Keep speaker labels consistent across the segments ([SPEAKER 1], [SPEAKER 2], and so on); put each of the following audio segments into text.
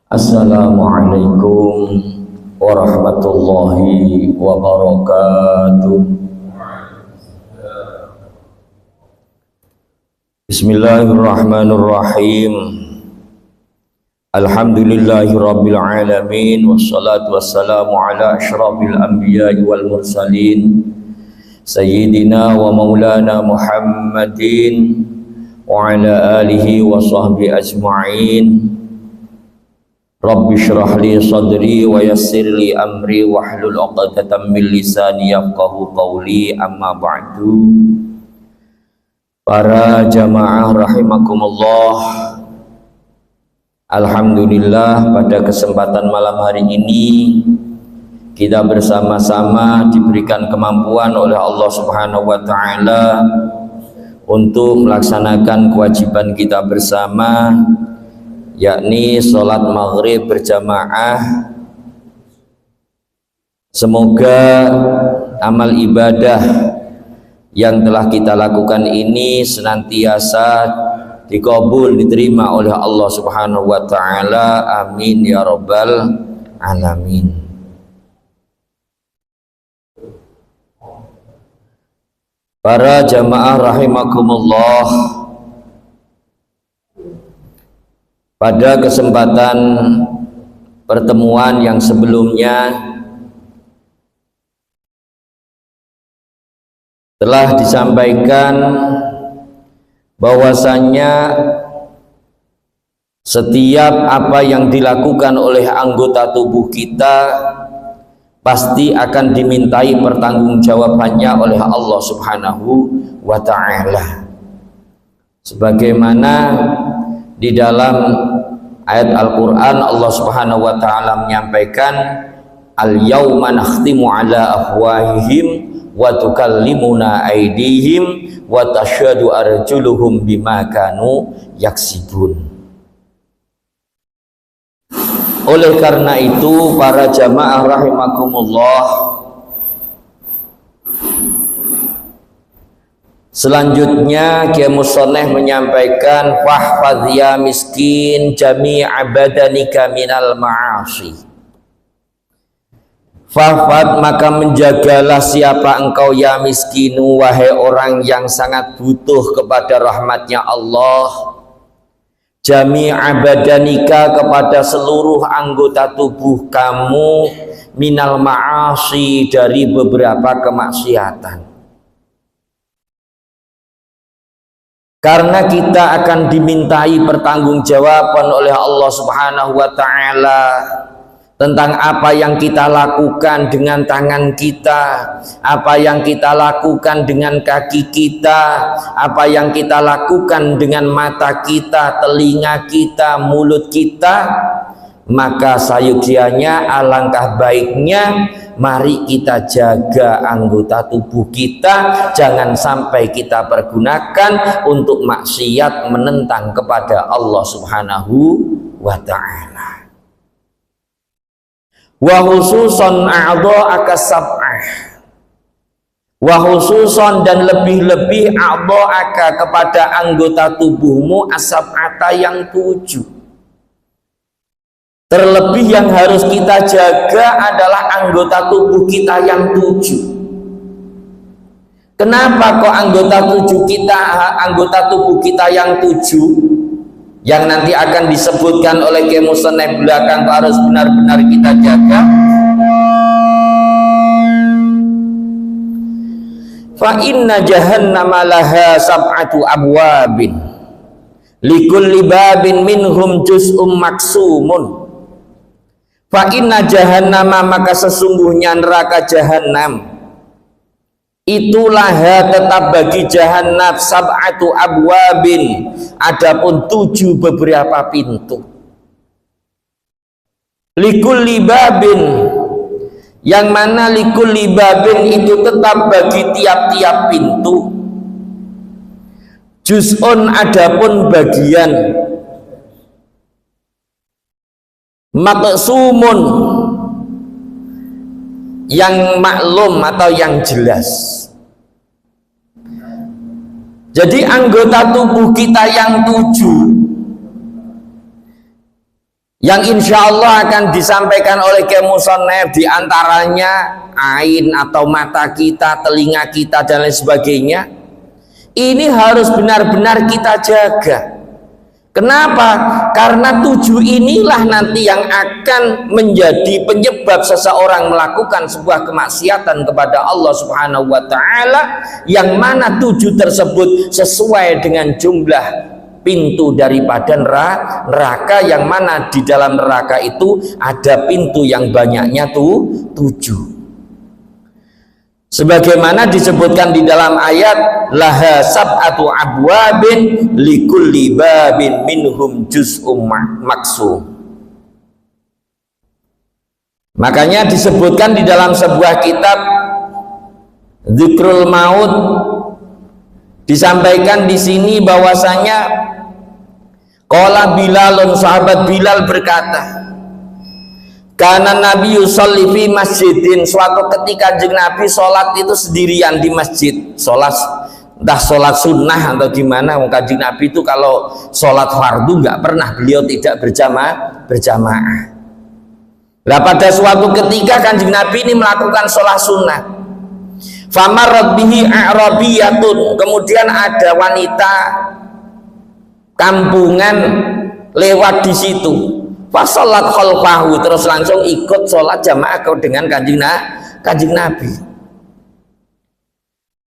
[SPEAKER 1] Assalamualaikum warahmatullahi wabarakatuh. Bismillahirrahmanirrahim. Alhamdulillahi rabbil alamin, wassalatu wassalamu ala asyrafil anbiya'i wal mursalin, sayyidina wa maulana Muhammadin wa ala alihi wa sahbihi ajma'in. Rabbi syrah li sadri wa yassir li amri wahlul 'uqdatam min lisani yafqahu qawli, amma ba'du. Para jamaah rahimakumullah, alhamdulillah pada kesempatan malam hari ini kita bersama-sama diberikan kemampuan oleh Allah Subhanahu wa taala untuk melaksanakan kewajiban kita bersama, yakni sholat maghrib berjamaah. Semoga amal ibadah yang telah kita lakukan ini senantiasa dikabul, diterima oleh Allah Subhanahu wa taala. Amin ya rabbal alamin. Para jamaah rahimakumullah, pada kesempatan pertemuan yang sebelumnya telah disampaikan bahwasannya setiap apa yang dilakukan oleh anggota tubuh kita pasti akan dimintai pertanggungjawabannya oleh Allah Subhanahu wa ta'ala, sebagaimana di dalam ayat Al-Quran Allah Subhanahu wa ta'ala menyampaikan, al-yawma nakhtimu ala afwahihim wa tukallimuna aydihim wa tashhadu arjuluhum bima kanu yaksibun. Oleh karena itu, para jamaah rahimakumullah, selanjutnya Kiai Musoneh menyampaikan, fahfadz ya miskin jami'a badanika minal ma'asi. Fahfadz, maka menjagalah siapa engkau ya miskinu, wahai orang yang sangat butuh kepada rahmatnya Allah, jami'a badanika, kepada seluruh anggota tubuh kamu, minal ma'asi, dari beberapa kemaksiatan. Karena kita akan dimintai pertanggungjawaban oleh Allah Subhanahu wa ta'ala tentang apa yang kita lakukan dengan tangan kita, apa yang kita lakukan dengan kaki kita, apa yang kita lakukan dengan mata kita, telinga kita, mulut kita. Maka sayukianya, alangkah baiknya mari kita jaga anggota tubuh kita, jangan sampai kita pergunakan untuk maksiat menentang kepada Allah Subhanahu wa ta'ala. Wa khususon a'dha'aka sab'ah, wa khususon, dan lebih-lebih a'dha'aka, kepada anggota tubuhmu, as-sab'ata, yang 7. Terlebih yang harus kita jaga adalah anggota tubuh kita yang 7. Kenapa kok anggota tubuh kita yang 7 yang nanti akan disebutkan oleh Kiai Musoneh belakang harus benar-benar kita jaga? Fa inna jahannama laha sab'atu abwabin likulli babin minhum juz'um maksumun. Fa inna jahannama, maka sesungguhnya neraka jahanam, itulah tetap bagi jahanam, sab'atu abwabin, adapun 7 beberapa pintu. Likulli babin, yang mana likulli babin itu tetap bagi tiap-tiap pintu. Juz'un, adapun bagian. Maqsumun, yang maklum atau yang jelas. Jadi anggota tubuh kita yang 7 yang insya Allah akan disampaikan oleh Kiai Musonef, diantaranya ain atau mata kita, telinga kita dan lain sebagainya. Ini harus benar-benar kita jaga. Kenapa? Karena 7 inilah nanti yang akan menjadi penyebab seseorang melakukan sebuah kemaksiatan kepada Allah Subhanahu wa Ta'ala, yang mana 7 tersebut sesuai dengan jumlah pintu daripada neraka, yang mana di dalam neraka itu ada pintu yang banyaknya 7. Sebagaimana disebutkan di dalam ayat, laha sab'atu abwabin likulli babin minhum juz'um maksum. Makanya disebutkan di dalam sebuah kitab Dzikrul Maut, disampaikan di sini bahwasanya qala Bilalun, sahabat Bilal berkata, karena Nabi yusolli fi masjidin, suatu ketika Kanjeng Nabi sholat itu sendirian di masjid, sholat entah sholat sunnah atau gimana. Kanjeng Nabi itu kalau sholat fardu nggak pernah beliau tidak berjamaah. Nah, pada suatu ketika Kanjeng Nabi ini melakukan sholat sunnah, famarrat bihi a'rabiyatun, kemudian ada wanita kampungan lewat di situ. Fasolat khalfahu, terus langsung ikut sholat jamaah dengan kanjeng Nabi.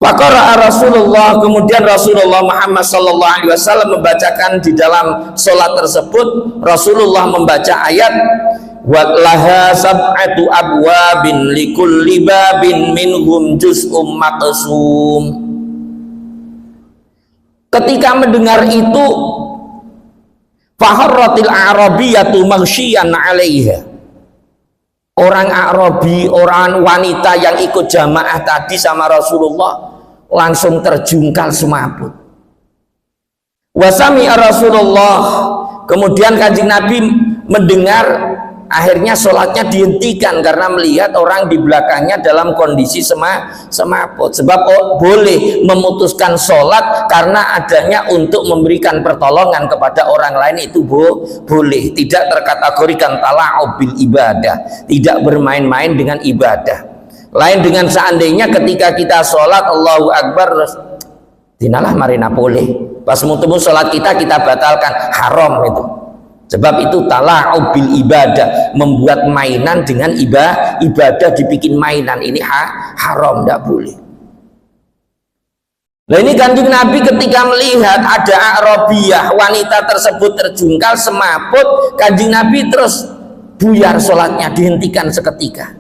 [SPEAKER 1] Faqara'a Rasulullah, kemudian Rasulullah Muhammad sallallahu alaihi wasallam membacakan di dalam sholat tersebut, Rasulullah membaca ayat wa laha sab'atu abwabin likulli babin minhum juz'um maqsum. Ketika mendengar itu, faharratil a'rabiyatu maghsyian 'alaiha, orang Arabi, orang wanita yang ikut jamaah tadi sama Rasulullah langsung terjungkal semaput. Wa sami'a Rasulullah, kemudian Kanjeng Nabi mendengar, akhirnya sholatnya dihentikan karena melihat orang di belakangnya dalam kondisi semaput. Sebab boleh memutuskan sholat karena adanya untuk memberikan pertolongan kepada orang lain, itu boleh, tidak terkategorikan tala'ub bil ibadah, tidak bermain-main dengan ibadah. Lain dengan seandainya ketika kita sholat Allahu Akbar dinalah marina boleh, pas mutumu sholat kita batalkan, haram itu. Sebab itu tala'ub bil ibadah, membuat mainan dengan ibadah, dibikin mainan, ini haram, tidak boleh. Nah, ini Kanjeng Nabi ketika melihat ada Arabiyah, wanita tersebut terjungkal semaput, Kanjeng Nabi terus buyar sholatnya, dihentikan seketika.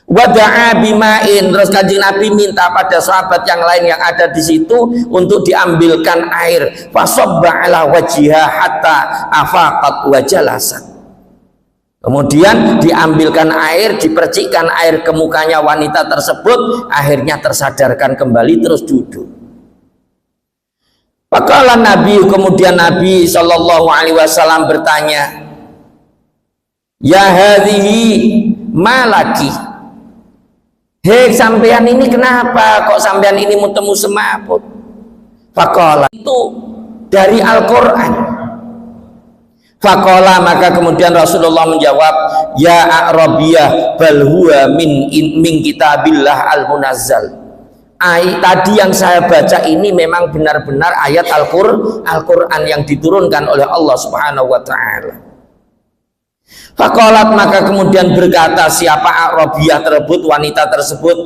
[SPEAKER 1] Wada'a bima'in, terus Kanjeng Nabi minta pada sahabat yang lain yang ada di situ untuk diambilkan air. Fasobba ala wajhiha hatta afaqat wa jalasat. Kemudian diambilkan air, dipercikkan air ke mukanya wanita tersebut, akhirnya tersadarkan kembali terus duduk. Faqala Nabi, kemudian Nabi sallallahu alaihi wasallam bertanya, ya hadhihi malaki, hei sampean ini kenapa kok sampean ini mutemu semaput? Faqala, itu dari Al-Quran. Faqala, maka kemudian Rasulullah menjawab, ya A'rabiyah bal huwa min kitabillah al-munazzal. Tadi yang saya baca ini memang benar-benar ayat Al-Quran yang diturunkan oleh Allah Subhanahu wa ta'ala. Faqalat, maka kemudian berkata siapa A'rabiyah tersebut, wanita tersebut,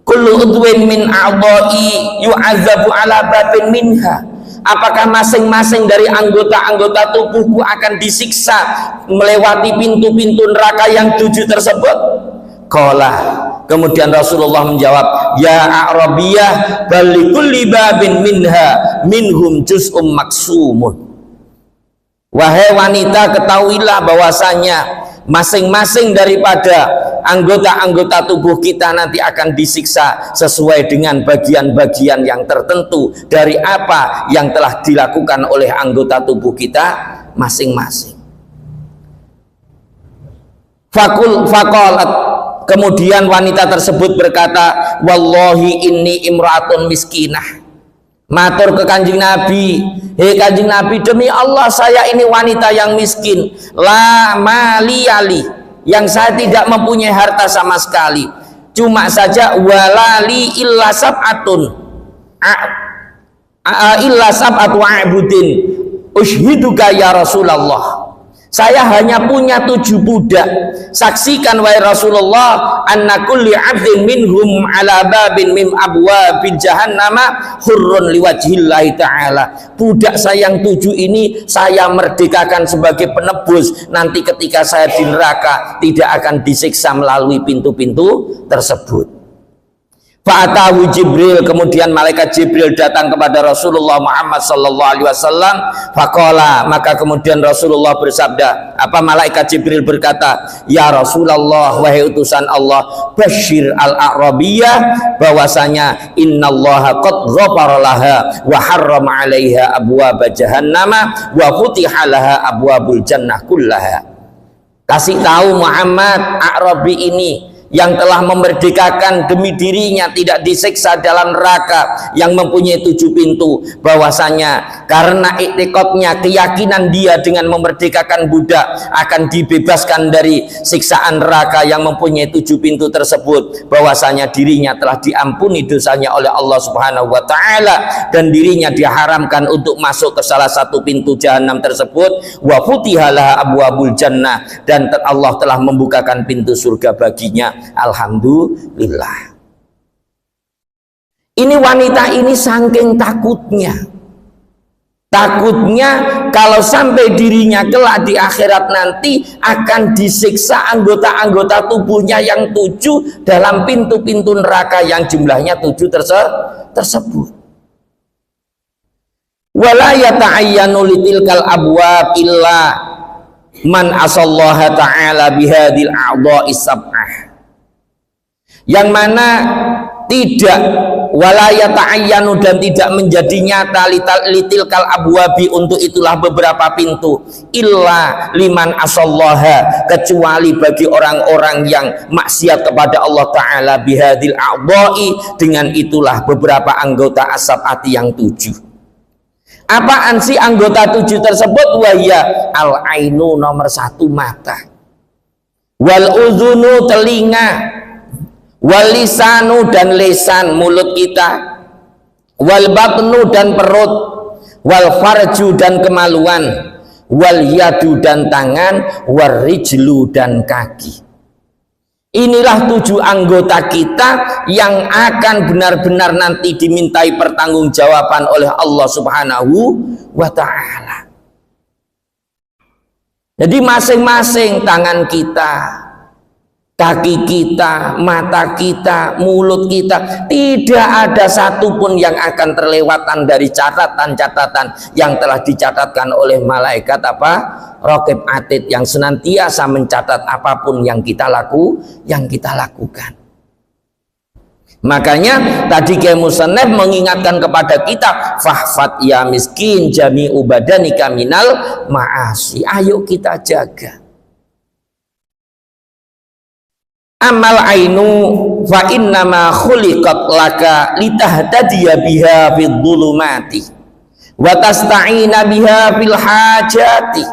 [SPEAKER 1] kullu udwin min a'dha'i yu'azzabu ala babin minha, apakah masing-masing dari anggota-anggota tubuhku akan disiksa melewati pintu-pintu neraka yang 7 tersebut? Qala, kemudian Rasulullah menjawab, ya A'rabiyah bal likulli babin minha minhum juz'um maksumun. Wahai wanita, ketahuilah bahwasanya masing-masing daripada anggota-anggota tubuh kita nanti akan disiksa sesuai dengan bagian-bagian yang tertentu dari apa yang telah dilakukan oleh anggota tubuh kita masing-masing. Faqalat, kemudian wanita tersebut berkata, wallahi inni imra'atun miskinah, matur ke Kanjeng Nabi, hei Kanjeng Nabi, demi Allah saya ini wanita yang miskin, la maliyali, yang saya tidak mempunyai harta sama sekali, cuma saja walali illa sab'atun illa sab'atu a'budin ushiduka ya Rasulullah, saya hanya punya 7 budak, saksikan wahai Rasulullah, anna kulli 'abdin minhum ala babin min abwabil jahannama hurrun liwajhillahi ta'ala. Budak saya yang 7 ini saya merdekakan sebagai penebus, nanti ketika saya di neraka tidak akan disiksa melalui pintu-pintu tersebut. Fa'atahu Jibril, kemudian malaikat Jibril datang kepada Rasulullah Muhammad sallallahu alaihi wasallam. Faqala, maka kemudian Rasulullah bersabda, apa malaikat Jibril berkata, ya Rasulullah, wahai utusan Allah, basyir al-a'rabiyah, bahwasanya innallaha qad ghafara laha wa harrama 'alaiha abwaaba jahannama wa futiha laha abwaabul jannah kullaha. Kasih tahu Muhammad, A'rabi ini yang telah memerdekakan demi dirinya tidak disiksa dalam neraka, yang mempunyai 7 pintu, bahwasanya karena iktikadnya, keyakinan dia dengan memerdekakan budak akan dibebaskan dari siksaan neraka yang mempunyai 7 pintu tersebut, bahwasanya dirinya telah diampuni dosanya oleh Allah Subhanahu wa taala, dan dirinya diharamkan untuk masuk ke salah satu pintu jahanam tersebut, wa futihalah abwabul jannah, dan Allah telah membukakan pintu surga baginya. Alhamdulillah. Ini wanita ini saking takutnya kalau sampai dirinya kelak di akhirat nanti akan disiksa anggota-anggota tubuhnya yang 7 dalam pintu-pintu neraka yang jumlahnya 7 tersebut. Wala yata'ayyanu litilkal abwab illa man asallaha ta'ala bihadil a'dha'is sab'ah, yang mana tidak walaya ta'ayyanu, dan tidak menjadi nyata litilkal abwabi, untuk itulah beberapa pintu, illa liman asallaha, kecuali bagi orang-orang yang maksiat kepada Allah Ta'ala bihadil a'dha'i, dengan itulah beberapa anggota asab'ati yang 7. Apaan sih anggota 7 tersebut? Wahya al-ainu, nomor 1 mata, wal udhunu telinga, wal lisanu dan lisan mulut kita, wal batnu dan perut, wal farju dan kemaluan, wal yadu dan tangan, wal rijlu dan kaki. Inilah 7 anggota kita yang akan benar-benar nanti dimintai pertanggungjawaban oleh Allah Subhanahu wa ta'ala. Jadi masing-masing tangan kita, kaki kita, mata kita, mulut kita, tidak ada satupun yang akan terlewatan dari catatan-catatan yang telah dicatatkan oleh malaikat Raqib Atid, yang senantiasa mencatat apapun yang kita lakukan. Makanya tadi Kiai Musannaf mengingatkan kepada kita, fahfat ya miskin jami'u badanika minal ma'asi, ayo kita jaga. Amal ainu fa innama khuliqat laka litahtadiya biha fid dhulumati wa tasta'ina biha fil hajati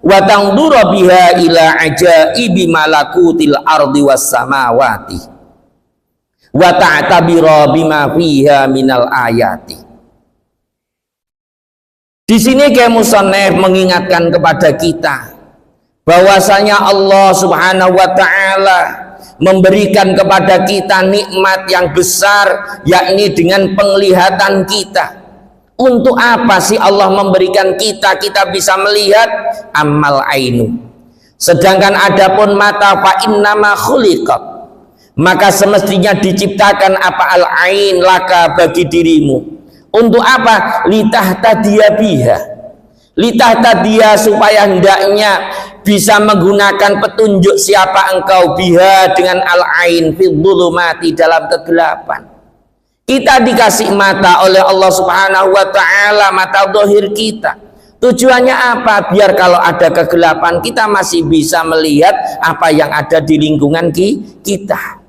[SPEAKER 1] wa tandura biha ila ajaibi malakutil ardi was samawati wa ta'tabira bima fiha minal ayati. Di sini Kiai Musannaf mengingatkan kepada kita bahwasanya Allah Subhanahu wa taala memberikan kepada kita nikmat yang besar, yakni dengan penglihatan kita. Untuk apa sih Allah memberikan kita bisa melihat? Amal ainu. Sedangkan adapun mata, fa innama khuliqat, maka semestinya diciptakan apa al-ain laka, bagi dirimu. Untuk apa? Litahtadiya biha, litahtadiya, supaya hendaknya bisa menggunakan petunjuk siapa engkau, biha dengan al-ain, fil dhulumati, dalam kegelapan. Kita dikasih mata oleh Allah Subhanahu wa taala, mata zahir kita. Tujuannya apa? Biar kalau ada kegelapan kita masih bisa melihat apa yang ada di lingkungan kita.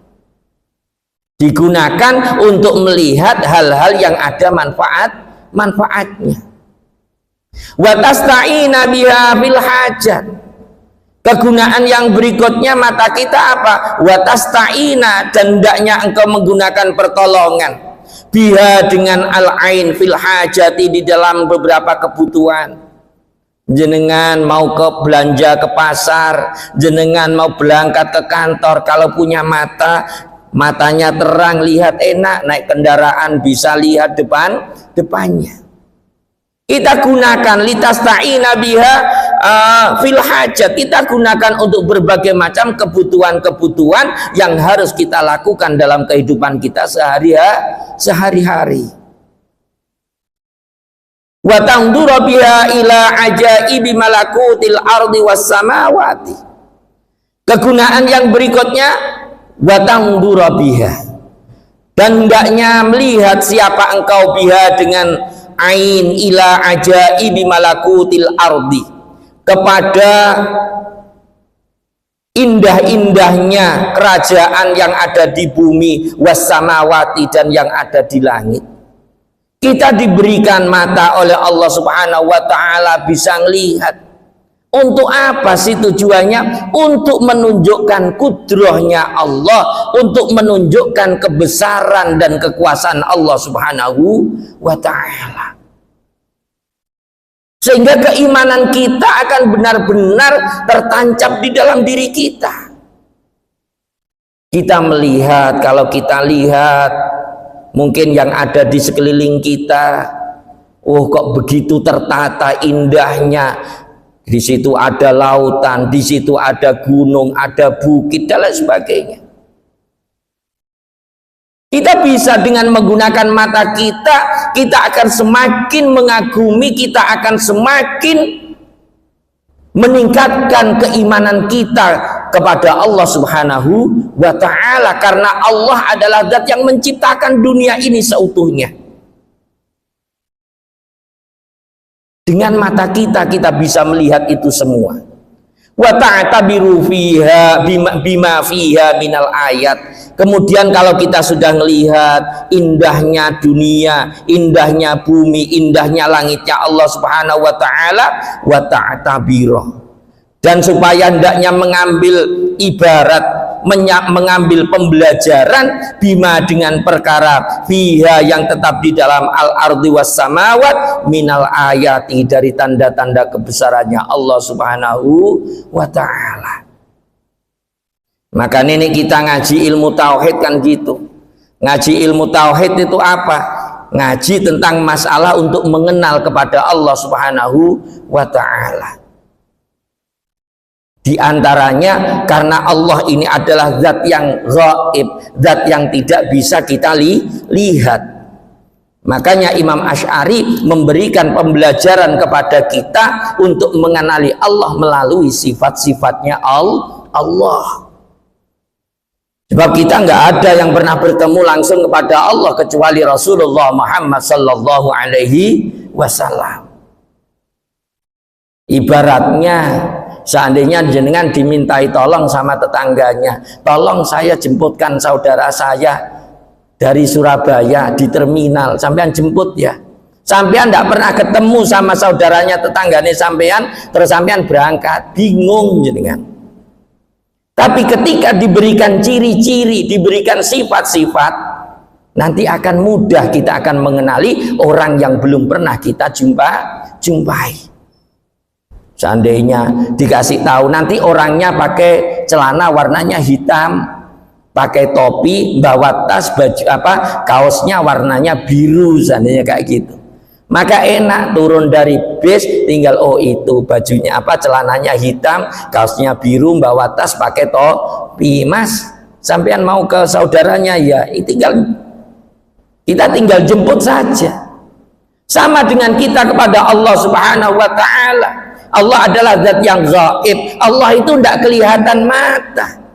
[SPEAKER 1] digunakan untuk melihat hal-hal yang ada manfaatnya. Wa tasta'ina biha fil hajat. Kegunaan yang berikutnya mata kita apa? Wa tasta'ina, dan hendaknya engkau menggunakan pertolongan biha dengan al-ain fil hajati, di dalam beberapa kebutuhan. Jenengan mau ke belanja ke pasar, jenengan mau berangkat ke kantor, kalau punya matanya terang, lihat enak, naik kendaraan bisa lihat depannya. Kita gunakan litasta'ina biha fil hajat, kita gunakan untuk berbagai macam kebutuhan-kebutuhan yang harus kita lakukan dalam kehidupan kita sehari-hari. Wa tandura biha ila ajaibi malakutil ardi was samawati. Kegunaan yang berikutnya, wa tandura biha, dan hendaknya melihat siapa engkau biha dengan ain ila ajaibi malakutil ardi, kepada indah-indahnya kerajaan yang ada di bumi, was samawati, dan yang ada di langit. Kita diberikan mata oleh Allah Subhanahu wa ta'ala bisa melihat. Untuk apa sih tujuannya? Untuk menunjukkan kudrahnya Allah, untuk menunjukkan kebesaran dan kekuasaan Allah Subhanahu wa ta'ala. Sehingga keimanan kita akan benar-benar tertancap di dalam diri kita. Kita melihat, kalau kita lihat mungkin yang ada di sekeliling kita, oh kok begitu tertata indahnya, di situ ada lautan, di situ ada gunung, ada bukit dan lain sebagainya. Kita bisa dengan menggunakan mata kita akan semakin mengagumi, kita akan semakin meningkatkan keimanan kita kepada Allah Subhanahu wa ta'ala, karena Allah adalah zat yang menciptakan dunia ini seutuhnya. Dengan mata kita bisa melihat itu semua. Wa ta'tabiru fiha bima fiha minal ayat. Kemudian kalau kita sudah melihat indahnya dunia, indahnya bumi, indahnya langitnya Allah Subhanahu wa ta'ala, wa ta'tabiru, dan supaya hendaknya mengambil ibarat, mengambil pembelajaran bima dengan perkara fiha yang tetap di dalam al-ardi was samawat minal ayati, dari tanda-tanda kebesarannya Allah Subhanahu wa ta'ala. Maka ini kita ngaji ilmu tauhid kan gitu. Ngaji ilmu tauhid itu apa? Ngaji tentang masalah untuk mengenal kepada Allah Subhanahu wa ta'ala. Di antaranya karena Allah ini adalah zat yang ghaib, zat yang tidak bisa kita lihat. Makanya Imam Asy'ari memberikan pembelajaran kepada kita untuk mengenali Allah melalui sifat-sifatnya Allah. Sebab kita nggak ada yang pernah bertemu langsung kepada Allah kecuali Rasulullah Muhammad sallallahu alaihi wasallam. Ibaratnya seandainya jenengan dimintai tolong sama tetangganya, tolong saya jemputkan saudara saya dari Surabaya di terminal, sampean jemput ya. Sampean tidak pernah ketemu sama saudaranya tetangganya sampean, terus sampean berangkat, bingung jenengan. Tapi ketika diberikan ciri-ciri, diberikan sifat-sifat, nanti akan mudah kita akan mengenali orang yang belum pernah kita jumpai. Seandainya dikasih tahu nanti orangnya pakai celana warnanya hitam, pakai topi, bawa tas, baju kaosnya warnanya biru, seandainya kayak gitu. Maka enak turun dari bis, tinggal oh itu bajunya celananya hitam, kaosnya biru, bawa tas, pakai topi. Mas, sampean mau ke saudaranya ya, kita tinggal jemput saja. Sama dengan kita kepada Allah Subhanahu wa ta'ala. Allah adalah zat yang ghaib. Allah itu tidak kelihatan mata.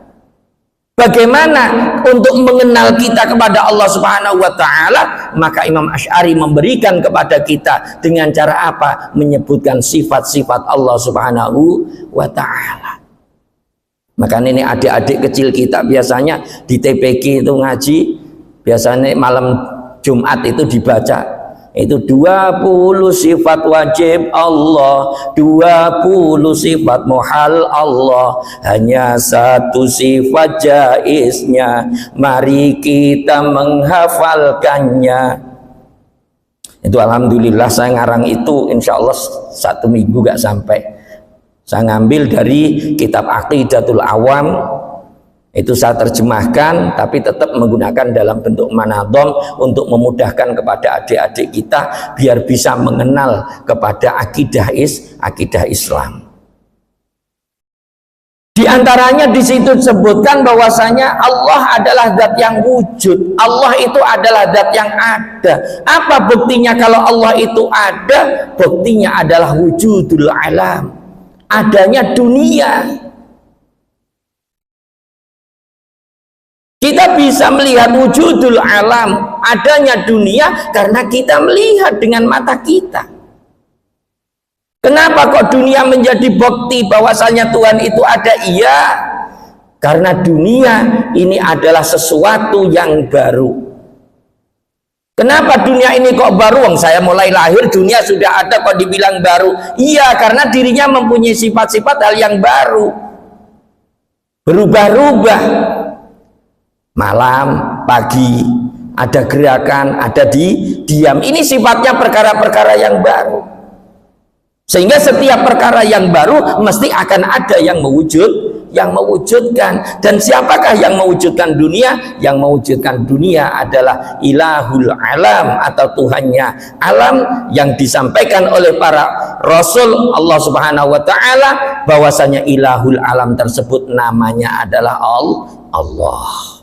[SPEAKER 1] Bagaimana untuk mengenal kita kepada Allah Subhanahu wa ta'ala? Maka Imam Asy'ari memberikan kepada kita dengan cara apa? Menyebutkan sifat-sifat Allah Subhanahu wa ta'ala. Maka ini adik-adik kecil kita biasanya di TPG itu ngaji, biasanya malam Jumat itu dibaca itu 20 sifat wajib Allah, 20 sifat muhal Allah, hanya satu sifat jaiznya, mari kita menghafalkannya. Itu alhamdulillah saya ngarang itu insya Allah 1 minggu gak sampai. Saya ngambil dari kitab Aqidatul Awam, itu saya terjemahkan, tapi tetap menggunakan dalam bentuk manadhom untuk memudahkan kepada adik-adik kita biar bisa mengenal kepada akidah Islam. Di antaranya di situ disebutkan bahwasanya Allah adalah zat yang wujud. Allah itu adalah zat yang ada. Apa buktinya kalau Allah itu ada? Buktinya adalah wujudul alam, adanya dunia. Kita bisa melihat wujudul alam, adanya dunia, karena kita melihat dengan mata kita. Kenapa kok dunia menjadi bukti bahwasanya Tuhan itu ada? Iya, karena dunia ini adalah sesuatu yang baru. Kenapa dunia ini kok baru? Saya mulai lahir dunia sudah ada kok dibilang baru. Iya, karena dirinya mempunyai sifat-sifat hal yang baru, berubah-ubah. Malam, pagi, ada gerakan, ada diam. Ini sifatnya perkara-perkara yang baru. Sehingga setiap perkara yang baru mesti akan ada yang mewujudkan. Dan siapakah yang mewujudkan dunia? Yang mewujudkan dunia adalah ilahul alam, atau Tuhannya alam, yang disampaikan oleh para rasul Allah subhanahu wa ta'ala bahwasanya ilahul alam tersebut namanya adalah Allah.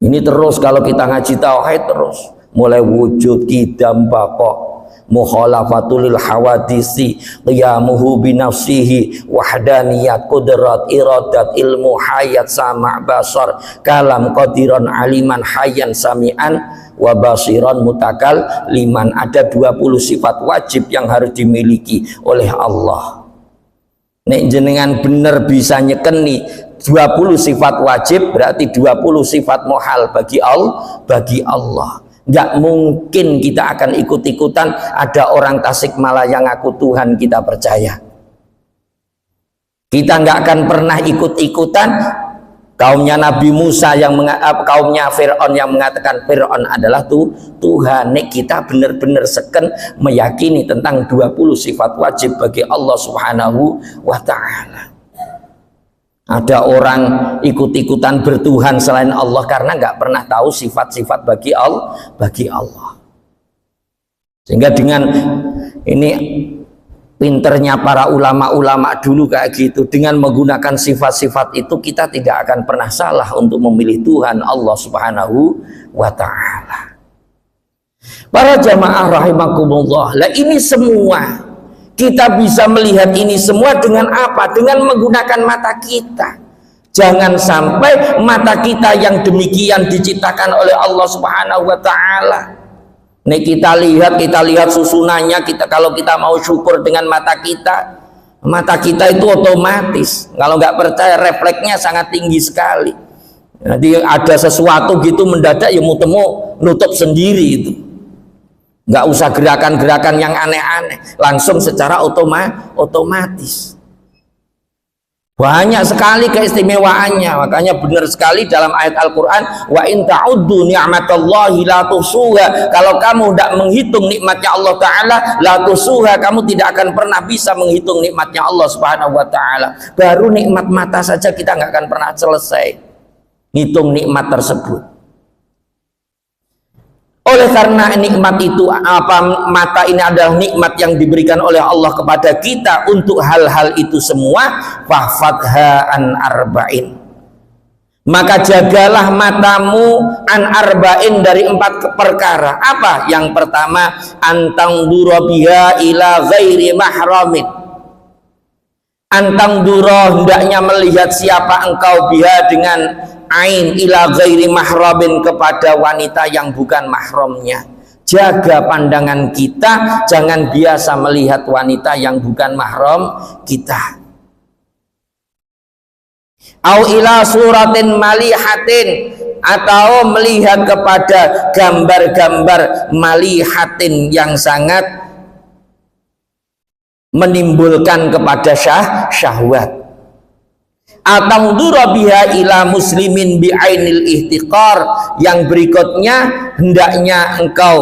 [SPEAKER 1] Ini terus kalau kita ngaji tauhid terus, mulai wujud, qidam, baqa, mukhalafatul hawadisi, qiyamuhu binafsihi, wahdaniyat, qudrat, iradat, ilmu, hayat, sama', basar, kalam, qadiran, aliman, hayyan, sami'an, wa basiran, mutakal, liman. Ada 20 sifat wajib yang harus dimiliki oleh Allah. Nek jenengan bener bisa nyekeni 20 sifat wajib, berarti 20 sifat muhal bagi Allah. Nggak mungkin kita akan ikut-ikutan ada orang Tasikmalaya ngaku Tuhan kita percaya. Kita nggak akan pernah ikut-ikutan kaumnya Nabi Musa kaumnya Fir'aun yang mengatakan Fir'aun adalah Tuhan. Nek kita benar-benar seken meyakini tentang 20 sifat wajib bagi Allah subhanahu wa ta'ala. Ada orang ikut-ikutan bertuhan selain Allah karena nggak pernah tahu sifat-sifat bagi Allah. Sehingga dengan ini pinternya para ulama-ulama dulu kayak gitu, dengan menggunakan sifat-sifat itu kita tidak akan pernah salah untuk memilih Tuhan Allah subhanahu wa ta'ala. Para jamaah rahimakumullah, lah ini semua kita bisa melihat ini semua dengan apa? Dengan menggunakan mata kita. Jangan sampai mata kita yang demikian diciptakan oleh Allah subhanahu wa ta'ala. Nih kita lihat susunannya, kalau kita mau syukur dengan mata kita itu otomatis. Kalau nggak percaya, refleksnya sangat tinggi sekali. Nanti ada sesuatu gitu mendadak ya mutemu nutup sendiri itu. Nggak usah gerakan-gerakan yang aneh-aneh, langsung secara otomatis. Banyak sekali keistimewaannya. Makanya benar sekali dalam ayat Al-Quran, wa in ta'uddu ni'matallahi la tuhsuha. Kalau kamu tidak menghitung nikmatnya Allah Ta'ala, la tuhsuha, kamu tidak akan pernah bisa menghitung nikmatnya Allah Subhanahu wa Ta'ala. Baru nikmat mata saja kita nggak akan pernah selesai ngitung nikmat tersebut. Oleh karena nikmat itu, mata ini adalah nikmat yang diberikan oleh Allah kepada kita. Untuk hal-hal itu semua, fahfadha an arba'in, maka jagalah matamu an arba'in, dari 4 perkara. Apa? Yang pertama, antang durabiha ila ghairi mahramin. Antang duro, hendaknya melihat siapa engkau biha dengan ain, ila ghairi mahramin, kepada wanita yang bukan mahramnya. Jaga pandangan kita, jangan biasa melihat wanita yang bukan mahram kita. au ila suratin malihatin, atau melihat kepada gambar-gambar malihatin yang sangat menimbulkan kepada syahwat, atau durabiha ila muslimin bi'ainil ihtiqar. Yang berikutnya, hendaknya engkau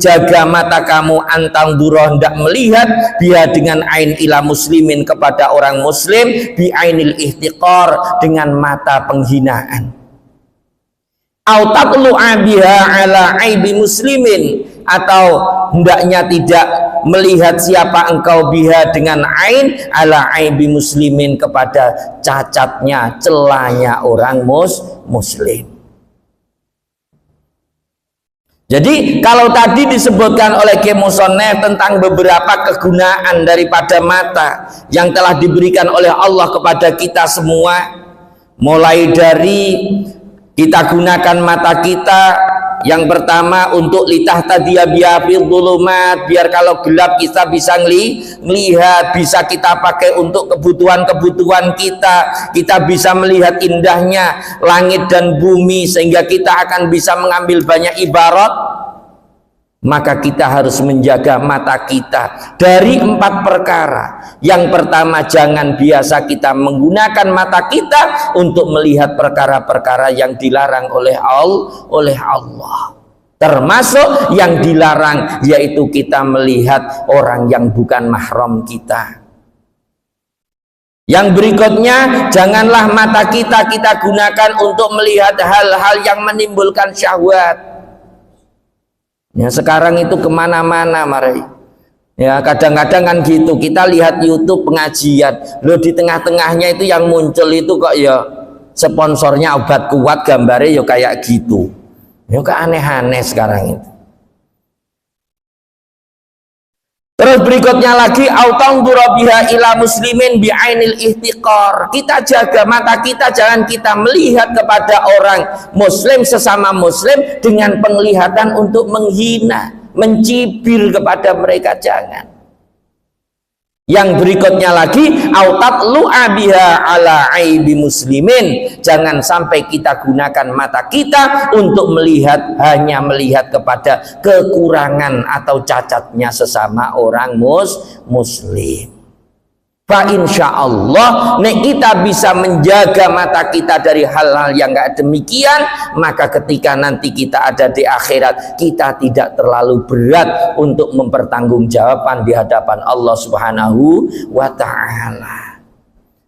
[SPEAKER 1] jaga mata kamu, antang durah, hendak melihat biha dengan ain ila muslimin kepada orang muslim, bi'ainil ihtiqar dengan mata penghinaan, au tatlu'a biha ala aibi muslimin, atau hendaknya tidak melihat siapa engkau biha dengan ain ala aibi muslimin kepada cacatnya, celanya orang muslim. Jadi kalau tadi disebutkan oleh Kiai Musonef tentang beberapa kegunaan daripada mata yang telah diberikan oleh Allah kepada kita semua, mulai dari kita gunakan mata kita yang pertama untuk litah tadiya biafil dulumat, biar kalau gelap kita bisa melihat, bisa kita pakai untuk kebutuhan-kebutuhan kita bisa melihat indahnya langit dan bumi sehingga kita akan bisa mengambil banyak ibarat. Maka kita harus menjaga mata kita dari 4 perkara. Yang pertama, jangan biasa kita menggunakan mata kita untuk melihat perkara-perkara yang dilarang oleh Allah. Termasuk yang dilarang yaitu kita melihat orang yang bukan mahram kita. Yang berikutnya, janganlah mata kita gunakan untuk melihat hal-hal yang menimbulkan syahwat. Ya, sekarang itu kemana-mana mari. Ya, kadang-kadang kan gitu, kita lihat YouTube pengajian, loh di tengah-tengahnya itu yang muncul itu kok ya sponsornya obat kuat, gambarnya ya kayak gitu. Ya aneh-aneh sekarang itu. Terus berikutnya lagi, autang durabiha ila muslimin bi'ainil ihtiqar. Kita jaga mata kita, jangan kita melihat kepada orang muslim, sesama muslim dengan penglihatan untuk menghina, mencibir kepada mereka, jangan. Yang berikutnya lagi, autatlu'a biha ala aibi muslimin. Jangan sampai kita gunakan mata kita untuk melihat, hanya melihat kepada kekurangan atau cacatnya sesama orang muslim. Fa insyaallah nek kita bisa menjaga mata kita dari hal-hal yang enggak demikian, maka ketika nanti kita ada di akhirat, kita tidak terlalu berat untuk mempertanggungjawabkan di hadapan Allah Subhanahu wa taala.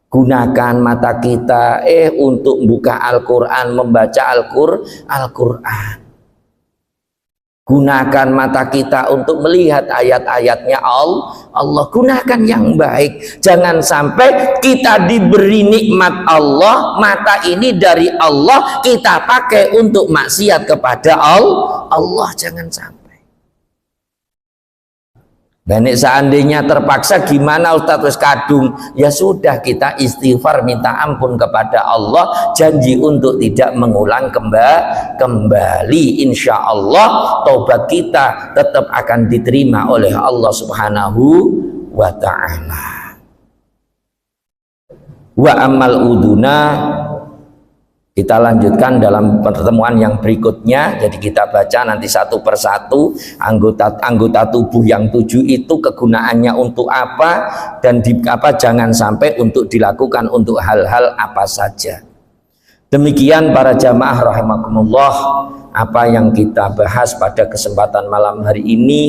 [SPEAKER 1] Gunakan mata kita untuk buka Al-Qur'an, membaca Al-Qur'an. Gunakan mata kita untuk melihat ayat-ayatnya Allah. Gunakan yang baik. Jangan sampai kita diberi nikmat Allah, mata ini dari Allah, kita pakai untuk maksiat kepada Allah. Jangan sampai. Dan seandainya terpaksa, gimana Ustaz, wis kadung, ya sudah, kita istighfar, minta ampun kepada Allah, janji untuk tidak mengulang kembali. Insya Allah taubat kita tetap akan diterima oleh Allah Subhanahu wa ta'ala. Wa amal uduna, kita lanjutkan dalam pertemuan yang berikutnya. Jadi kita baca nanti satu persatu anggota tubuh yang 7 itu kegunaannya untuk apa, dan jangan sampai untuk dilakukan untuk hal-hal apa saja. Demikian para jamaah rahimakumullah, apa yang kita bahas pada kesempatan malam hari ini.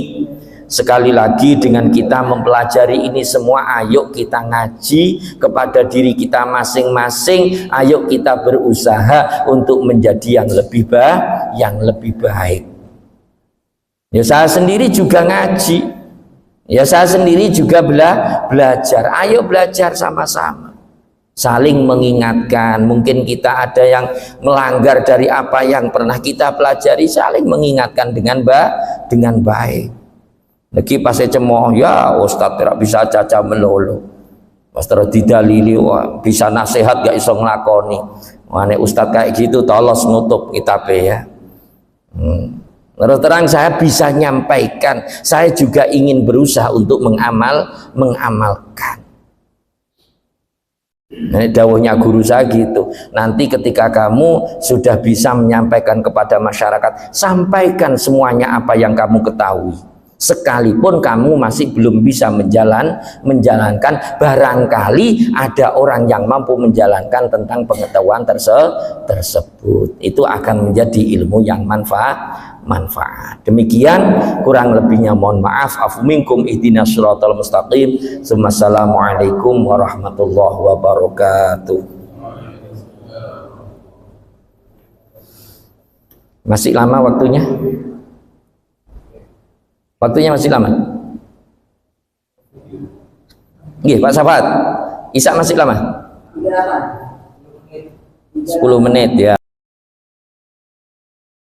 [SPEAKER 1] Sekali lagi, dengan kita mempelajari ini semua, ayo kita ngaji kepada diri kita masing-masing, ayo kita berusaha untuk menjadi yang lebih baik. Ya, saya sendiri juga ngaji, ya saya sendiri juga belajar. Ayo belajar sama-sama, saling mengingatkan. Mungkin kita ada yang melanggar dari apa yang pernah kita pelajari, saling mengingatkan dengan baik. Lagi pas cemoh, ya Ustaz tidak bisa caca melulu, pas terus didalili, wah, bisa nasihat gak iso ngelakoni. Wah, Ustaz kayak gitu, tolos nutup kitab ya. Terus terang saya bisa nyampaikan, saya juga ingin berusaha untuk mengamalkan. Nah, dawuhnya guru saya gitu. Nanti ketika kamu sudah bisa menyampaikan kepada masyarakat, sampaikan semuanya apa yang kamu ketahui. Sekalipun kamu masih belum bisa menjalankan, barangkali ada orang yang mampu menjalankan tentang pengetahuan tersebut. Itu akan menjadi ilmu yang manfaat. Demikian kurang lebihnya mohon maaf. Afu minkum ihdinas siratal mustaqim. Assalamualaikum warahmatullahi wabarakatuh. Masih lama waktunya? Waktunya masih lama? Nggih, Pak Safat. Isa masih lama? 10 menit ya.